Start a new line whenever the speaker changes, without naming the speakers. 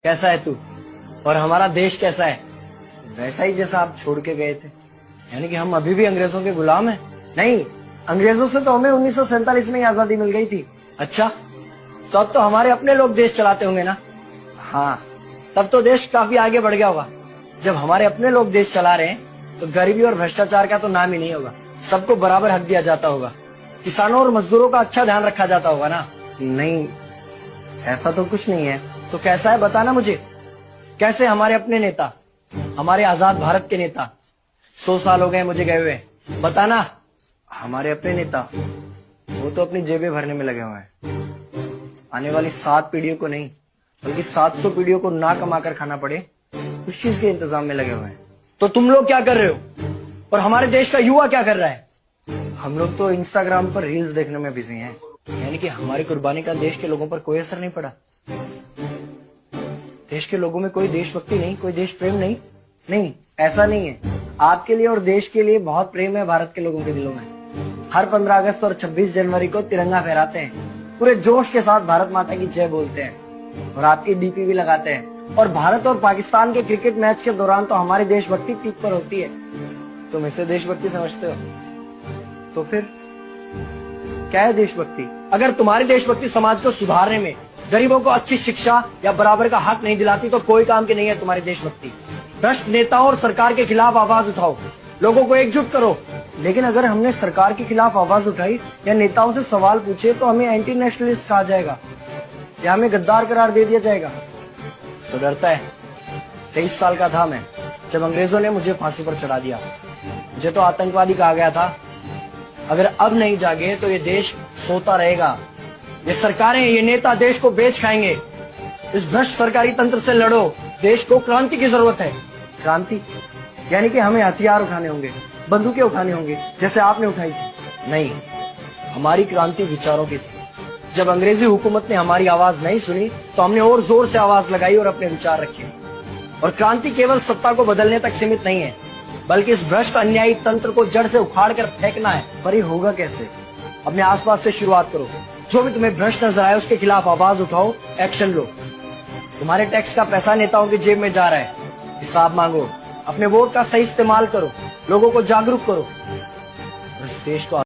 कैसा है तू और हमारा देश कैसा है? वैसा ही जैसा आप छोड़ के गए थे। यानी कि हम अभी भी अंग्रेजों के गुलाम हैं? नहीं, अंग्रेजों से तो हमें 1947 में ही आजादी मिल गई थी। अच्छा, तो अब तो हमारे अपने लोग देश चलाते होंगे ना? हाँ, तब तो देश काफी आगे बढ़ गया होगा। जब हमारे अपने लोग देश चला रहे हैं तो गरीबी और भ्रष्टाचार का तो नाम ही नहीं होगा। सबको बराबर हक दिया जाता होगा, किसानों और मजदूरों का अच्छा ध्यान रखा जाता होगा ना? नहीं, ऐसा तो कुछ नहीं है। तो कैसा है बताना मुझे। कैसे हमारे अपने नेता, हमारे आजाद भारत के नेता, 100 साल हो गए मुझे गए हुए, बताना। हमारे अपने नेता वो तो अपनी जेबें भरने में लगे हुए हैं। आने वाली 7 पीढ़ियों को नहीं बल्कि 700 पीढ़ियों को ना कमा कर खाना पड़े उस चीज के इंतजाम में लगे हुए हैं। तो तुम लोग क्या कर रहे हो और हमारे देश का युवा क्या कर रहा है? हम लोग तो इंस्टाग्राम पर रील्स देखने में बिजी हैं। यानी कि हमारी कुर्बानी का देश के लोगों पर कोई असर नहीं पड़ा। देश के लोगों में कोई देशभक्ति नहीं, कोई देश प्रेम नहीं। नहीं, ऐसा नहीं है। आपके लिए और देश के लिए बहुत प्रेम है भारत के लोगों के दिलों में। हर 15 अगस्त और 26 जनवरी को तिरंगा फहराते हैं, पूरे जोश के साथ भारत माता की जय बोलते हैं और आपकी डीपी भी लगाते हैं। और भारत और पाकिस्तान के क्रिकेट मैच के दौरान तो हमारी देशभक्ति पीक पर होती है। तुम इसे देशभक्ति समझते हो? तो फिर क्या है देशभक्ति? अगर तुम्हारी देशभक्ति समाज को सुधारने में, गरीबों को अच्छी शिक्षा या बराबर का हक नहीं दिलाती तो कोई काम की नहीं है तुम्हारी देशभक्ति। भ्रष्ट नेताओं और सरकार के खिलाफ आवाज उठाओ, लोगों को एकजुट करो। लेकिन अगर हमने सरकार के खिलाफ आवाज उठाई या नेताओं से सवाल पूछे तो हमें एंटी नेशनलिस्ट कहा जाएगा या हमें गद्दार करार दे दिया जाएगा। तो डरता है। 23 साल का था मैं जब अंग्रेजों ने मुझे फांसी पर चढ़ा दिया। मुझे तो आतंकवादी कहा गया था। अगर अब नहीं जागे तो ये देश सोता रहेगा। ये सरकारें, ये नेता देश को बेच खाएंगे। इस भ्रष्ट सरकारी तंत्र से लड़ो। देश को क्रांति की जरूरत है। क्रांति यानी कि हमें हथियार उठाने होंगे, बंदूकें उठानी होंगी जैसे आपने उठाई थी। नहीं, हमारी क्रांति विचारों की थी। जब अंग्रेजी हुकूमत ने हमारी आवाज नहीं सुनी तो हमने और जोर से आवाज लगाई और अपने विचार रखे। और क्रांति केवल सत्ता को बदलने तक सीमित नहीं है, बल्कि इस भ्रष्ट अन्यायी तंत्र को जड़ से उखाड़ कर फेंकना है। पर ये होगा कैसे? अपने आसपास से शुरुआत करो। जो भी तुम्हें भ्रष्ट नजर आए उसके खिलाफ आवाज उठाओ, एक्शन लो। तुम्हारे टैक्स का पैसा नेताओं की जेब में जा रहा है, हिसाब मांगो। अपने वोट का सही इस्तेमाल करो, लोगों को जागरूक करो और इस देश को